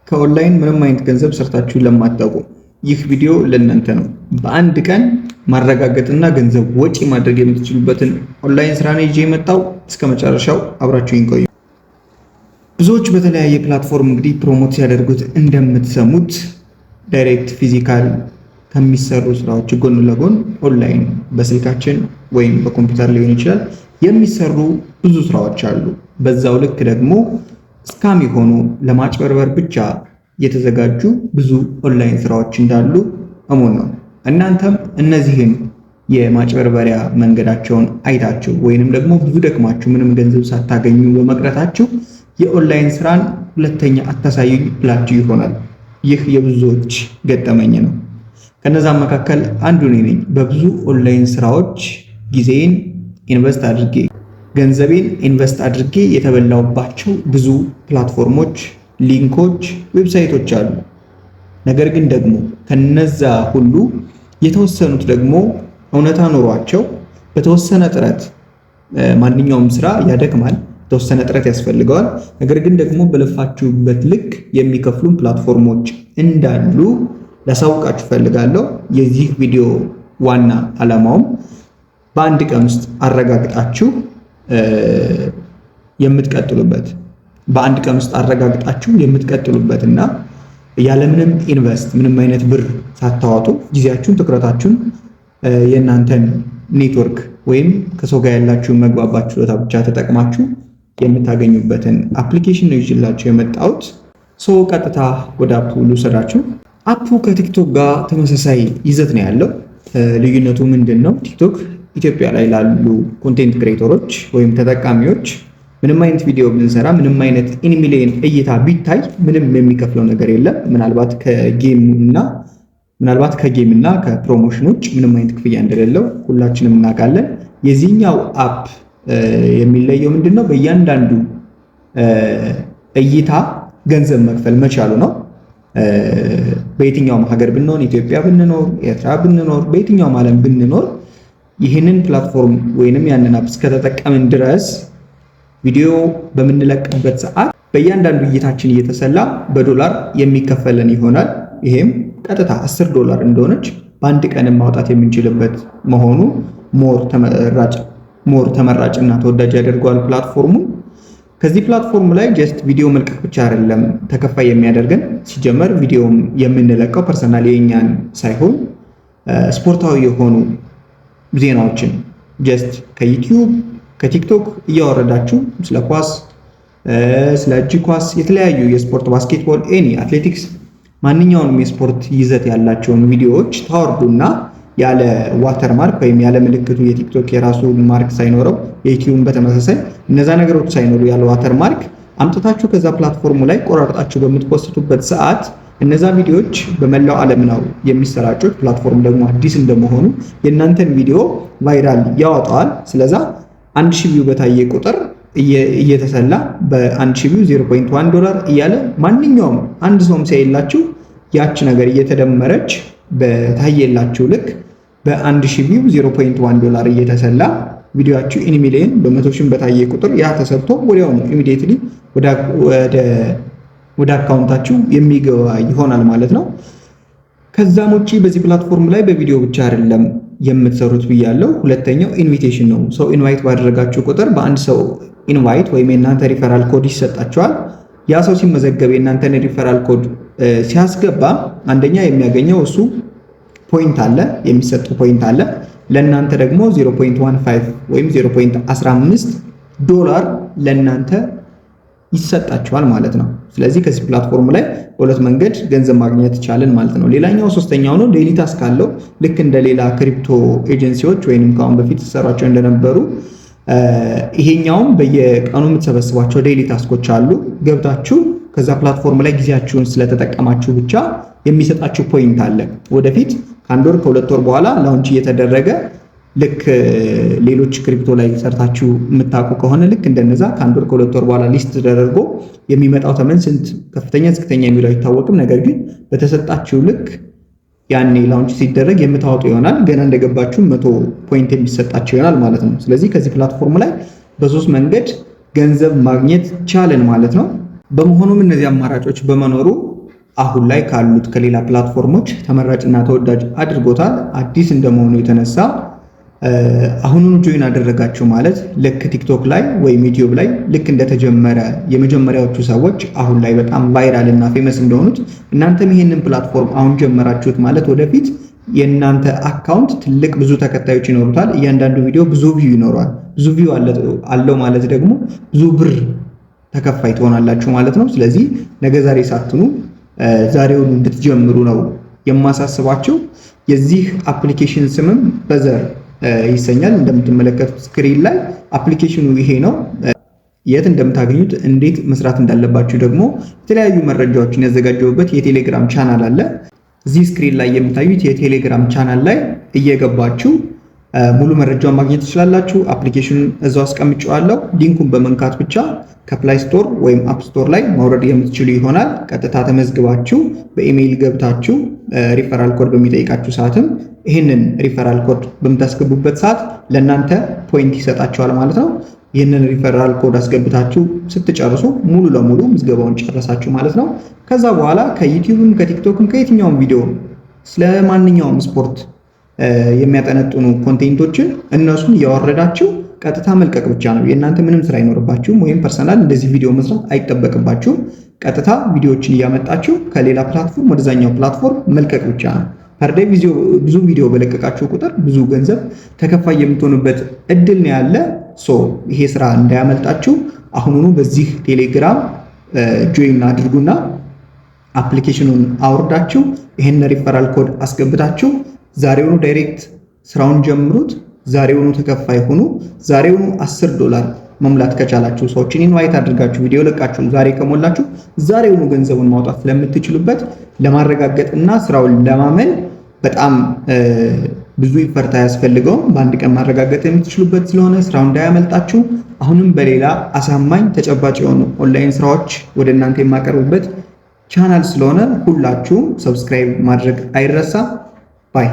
ከኦንላይን ምንም አይነት ገንዘብ ሰርታችሁ ለማታውቁ ይህ ቪዲዮ ለእናንተ ነው። በአንድ ቀን ማረጋገጥና ገንዘብ ወጪ ማድረግ የምትችሉበትን ኦንላይን ስራ ነው ይዤ የመጣው። እስከ መጨረሻው አብራችሁኝ ቆዩ። ብዙዎች በተለያየ ፕላትፎርም እንግዲህ ፕሮሞት ሲያደርጉት እንደምትሰሙት ዳይሬክት ፊዚካል ከሚሰሩ ስራዎች ጎን ለጎን ኦንላይን በስልካችን ወይም በኮምፒውተር ሊሆን ይችላል የሚሰሩ ብዙ ስራዎች አሉ። በዛው ልክ ደግሞ ስካም የሆኑ ለማጭበርበር ብቻ የተዘጋጁ ብዙ ኦንላይን ስራዎች እንዳሉ እሙን ነው። እናንተም እነዚህን የማጭበርበሪያ መንገዳቸውን አይታችሁ ወይንም ደግሞ ብዙ ደክማችሁ ምንም ገንዘብ ሳታገኙ በመቅረታችሁ የኦንላይን ስራን ሁለተኛ አታሳዩኝ ብላችሁ ይሆናል። ይህ የብዙዎች ገጠመኝ ነው። ከነዛም መካከል አንዱ ነኝ። በብዙ ኦንላይን ስራዎች ጊዜን ኢንቨስት አድርጌ ገንዘቤን ኢንቨስት አድርጌ የተበላውባቸው ብዙ ፕላትፎርሞች፣ ሊንኮች፣ ዌብሳይቶች አሉ። ነገር ግን ደግሞ ከነዛ ሁሉ የተወሰኑት ደግሞ እውነታ ኖሯቸው በተወሰነ ጥረት ማንኛውም ስራ ያደክማል፣ የተወሰነ ጥረት ያስፈልገዋል። ነገር ግን ደግሞ በለፋችሁበት ልክ የሚከፍሉ ፕላትፎርሞች እንዳሉ ላሳውቃችሁ ፈልጋለሁ። የዚህ ቪዲዮ ዋና ዓላማውም በአንድ ቀን ውስጥ አረጋግጣችሁ የምትቀጥሉበትና ያለምንም ኢንቨስት ምንም አይነት ብር ሳታዋጡ ጊዜያችሁን፣ ትኩረታችሁን የእናንተን ኔትወርክ ወይም ከሰው ጋር ያላችሁን መግባባት ችሎታ ብቻ ተጠቅማችሁ የምታገኙበትን አፕሊኬሽን ነው ይዤላችሁ የመጣሁት። ቀጥታ ወደ አፑ ልውሰዳችሁ። አፑ ከቲክቶክ ጋር ተመሳሳይ ይዘት ነው ያለው። ልዩነቱ ምንድን ነው? ቲክቶክ ኢትዮጵያ ላይ ላሉ ኮንቴንት ክሬተሮች ወይም ተጠቃሚዎች ምንም አይነት ቪዲዮ ብንሰራ ምንም አይነት ኢንሚሊየን እይታ ቢታይ ምንም የሚከፍለው ነገር የለም። ምናልባት ከጌም እና ከፕሮሞሽን ውጭ ምንም አይነት ክፍያ እንደሌለው ሁላችንም እናውቃለን። የዚህኛው አፕ የሚለየው ምንድነው? በእያንዳንዱ እይታ ገንዘብ መክፈል መቻሉ ነው። በየትኛውም ሀገር ብንሆን፣ ኢትዮጵያ ብንኖር፣ ኤርትራ ብንኖር፣ በየትኛውም ዓለም ብንኖር ይህንን ፕላትፎርም ወይንም ያንን አፕ እስከተጠቀምን ድረስ ቪዲዮ በምንለቅበት ሰዓት በእያንዳንዱ እይታችን እየተሰላ በዶላር የሚከፈለን ይሆናል። ይሄም ቀጥታ $10 እንደሆነች በአንድ ቀን ማውጣት የምንችልበት መሆኑ ሞር ተመራጭና ተወዳጅ ያደርገዋል ፕላትፎርሙ። ከዚህ ፕላትፎርም ላይ ጀስት ቪዲዮ መልቀቅ ብቻ አይደለም ተከፋይ የሚያደርገን። ሲጀመር ቪዲዮ የምንለቀው ፐርሰናል የኛን ሳይሆን ስፖርታዊ የሆኑ ዜናዎችን ጀስት ከዩቲዩብ ከቲክቶክ እያወረዳችሁ ስለ ኳስ፣ ስለ እጅ ኳስ፣ የተለያዩ የስፖርት ባስኬትቦል፣ አትሌቲክስ፣ ማንኛውንም የስፖርት ይዘት ያላቸውን ቪዲዮዎች ታወርዱና ያለ ዋተርማርክ ወይም ያለ ምልክቱ የቲክቶክ የራሱ ማርክ ሳይኖረው የዩቲዩብ በተመሳሳይ እነዛ ነገሮች ሳይኖሩ ያለ ዋተርማርክ አምጥታችሁ ከዛ ፕላትፎርሙ ላይ ቆራርጣችሁ በምትፖስቱበት ሰዓት እነዛ ቪዲዮዎች በመላው ዓለም ነው የሚሰራጩት። ፕላትፎርም ደግሞ አዲስ እንደመሆኑ የእናንተን ቪዲዮ ቫይራል ያወጣዋል። ስለዛ 1000 ቪው በታየ ቁጥር እየተሰላ በ1000 ቪው $0.1 እያለ ማንኛውም አንድ ሰውም ሲያይላችሁ ያቺ ነገር እየተደመረች በታየላችሁ ልክ በ1000 ቪው $0.1 እየተሰላ ቪዲዮአችሁ ኢንሚሊየን በ100 ሺህ በታየ ቁጥር ያ ተሰርቶ ወዲያው ነው ኢሚዲየትሊ ወደ አካውንታችሁ የሚገባ ይሆናል ማለት ነው። ከዛም ውጪ በዚህ ፕላትፎርም ላይ በቪዲዮ ብቻ አይደለም የምትሰሩት ብያለሁ። ሁለተኛው ኢንቪቴሽን ነው። ሰው ኢንቫይት ባደረጋችሁ ቁጥር በአንድ ሰው ኢንቫይት ወይም የእናንተ ሪፈራል ኮድ ይሰጣቸዋል። ያ ሰው ሲመዘገብ የእናንተን ሪፈራል ኮድ ሲያስገባ አንደኛ የሚያገኘው እሱ ፖይንት አለ፣ የሚሰጠው ፖይንት አለ። ለእናንተ ደግሞ 0.15 ወይም $0.15 ለእናንተ ይሰጣቸዋል ማለት ነው። ስለዚህ ከዚህ ፕላትፎርም ላይ በሁለት መንገድ ገንዘብ ማግኘት ይቻላል ማለት ነው። ሌላኛው ሶስተኛው ነው ዴይሊ ታስክ አለው። ልክ እንደ ሌላ ክሪፕቶ ኤጀንሲዎች ወይንም ከአሁን በፊት ተሰራቸው እንደነበሩ ይሄኛውም በየቀኑ የምትሰበስቧቸው ዴይሊ ታስኮች አሉ። ገብታችሁ ከዛ ፕላትፎርም ላይ ጊዜያችሁን ስለተጠቀማችሁ ብቻ የሚሰጣችሁ ፖይንት አለ። ወደፊት ከአንድ ወር ከሁለት ወር በኋላ ላውንች እየተደረገ ልክ ሌሎች ክሪፕቶ ላይ ሰርታችሁ የምታውቁ ከሆነ ልክ እንደነዛ ከአንድ ወር ከሁለት ወር በኋላ ሊስት ተደርጎ የሚመጣው ተመን ስንት ከፍተኛ ዝቅተኛ የሚለው አይታወቅም። ነገር ግን በተሰጣችሁ ልክ ያኔ ላውንች ሲደረግ የምታወጡ ይሆናል። ገና እንደገባችሁ 100 ፖይንት የሚሰጣችሁ ይሆናል ማለት ነው። ስለዚህ ከዚህ ፕላትፎርም ላይ በሶስት መንገድ ገንዘብ ማግኘት ቻለን ማለት ነው። በመሆኑም እነዚህ አማራጮች በመኖሩ አሁን ላይ ካሉት ከሌላ ፕላትፎርሞች ተመራጭና ተወዳጅ አድርጎታል። አዲስ እንደመሆኑ የተነሳ አሁኑን ጆይን አደረጋችሁ ማለት ልክ ቲክቶክ ላይ ወይም ዩቲዩብ ላይ ልክ እንደተጀመረ የመጀመሪያዎቹ ሰዎች አሁን ላይ በጣም ቫይራል እና ፌመስ እንደሆኑት እናንተም ይሄንን ፕላትፎርም አሁን ጀመራችሁት ማለት ወደፊት የእናንተ አካውንት ትልቅ ብዙ ተከታዮች ይኖሩታል። እያንዳንዱ ቪዲዮ ብዙ ቪው ይኖረዋል። ብዙ ቪው አለው ማለት ደግሞ ብዙ ብር ተከፋይ ትሆናላችሁ ማለት ነው። ስለዚህ ነገ ዛሬ ሳትኑ ዛሬውን እንድትጀምሩ ነው የማሳስባችሁ። የዚህ አፕሊኬሽን ስምም በዘር ይሰኛል። እንደምትመለከቱት ስክሪን ላይ አፕሊኬሽኑ ይሄ ነው። የት እንደምታገኙት እንዴት መስራት እንዳለባችሁ ደግሞ የተለያዩ መረጃዎችን ያዘጋጀሁበት የቴሌግራም ቻናል አለ። እዚህ ስክሪን ላይ የምታዩት የቴሌግራም ቻናል ላይ እየገባችሁ ሙሉ መረጃውን ማግኘት ትችላላችሁ። አፕሊኬሽኑን እዛው አስቀምጬዋለሁ። ሊንኩን በመንካት ብቻ ከፕላይ ስቶር ወይም አፕ ስቶር ላይ ማውረድ የምትችሉ ይሆናል። ቀጥታ ተመዝግባችሁ በኢሜይል ገብታችሁ ሪፈራል ኮድ በሚጠይቃችሁ ሰዓትም ይህንን ሪፈራል ኮድ በምታስገቡበት ሰዓት ለእናንተ ፖይንት ይሰጣችኋል ማለት ነው። ይህንን ሪፈራል ኮድ አስገብታችሁ ስትጨርሱ ሙሉ ለሙሉ ምዝገባውን ጨረሳችሁ ማለት ነው። ከዛ በኋላ ከዩቲዩብም ከቲክቶክም ከየትኛውም ቪዲዮ ስለማንኛውም ስፖርት የሚያጠነጥኑ ኮንቴንቶችን እነሱን እያወረዳችሁ ቀጥታ መልቀቅ ብቻ ነው። የእናንተ ምንም ስራ አይኖርባችሁም፣ ወይም ፐርሰናል እንደዚህ ቪዲዮ መስራት አይጠበቅባችሁም። ቀጥታ ቪዲዮዎችን እያመጣችሁ ከሌላ ፕላትፎርም ወደዛኛው ፕላትፎርም መልቀቅ ብቻ ነው። ፐርዴይ ብዙ ቪዲዮ በለቀቃችሁ ቁጥር ብዙ ገንዘብ ተከፋይ የምትሆኑበት እድል ነው ያለ። ይሄ ስራ እንዳያመልጣችሁ አሁኑኑ በዚህ ቴሌግራም ጆይን አድርጉና አፕሊኬሽኑን አውርዳችሁ ይሄን ሪፈራል ኮድ አስገብታችሁ ዛሬውኑ ዳይሬክት ስራውን ጀምሩት። ዛሬውኑ ተከፋይ ሁኑ። ዛሬውኑ $10 መሙላት ከቻላችሁ ሰዎችን ኢንቫይት አድርጋችሁ ቪዲዮ ለቃችሁ ዛሬ ከሞላችሁ ዛሬውኑ ገንዘቡን ማውጣት ስለምትችሉበት ለማረጋገጥና ስራውን ለማመን በጣም ብዙ ይፈርታ ያስፈልገውም በአንድ ቀን ማረጋገጥ የምትችሉበት ስለሆነ ስራው እንዳያመልጣችሁ። አሁንም በሌላ አሳማኝ ተጨባጭ የሆኑ ኦንላይን ስራዎች ወደ እናንተ የማቀርብበት ቻናል ስለሆነ ሁላችሁም ሰብስክራይብ ማድረግ አይረሳ ባይ